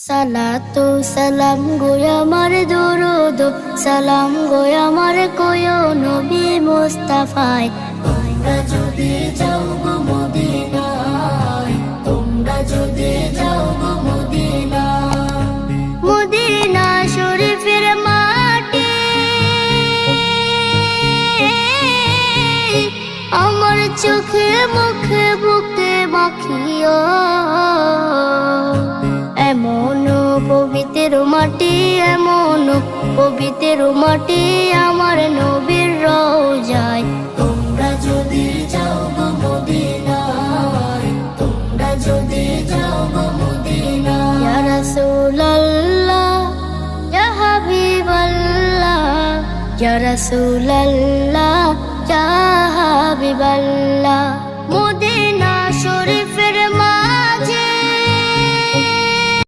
সালাতু সালাম গো আমার দরুদ সালাম গো আমার কোয়ো নবী মুস্তাফায়। তোমরা যদি যাও গো মদিনায়, তোমরা যদি যাও গো মদিনায়, মদিনা শরীফের মাটি আমার চোখে মুখে বুকে মাখিও। এমন পবিত্র মাটি, এমন পবিত্র মাটি আমার নবীর রওজায়। তোমরা যদি যাও গো মদিনায়, তোমরা যদি যাও গো মদিনায়। ইয়া রাসূলুল্লাহ ইয়া হাবিবাল্লাহ, ইয়া রাসূলুল্লাহ ইয়া হাবিবাল্লাহ।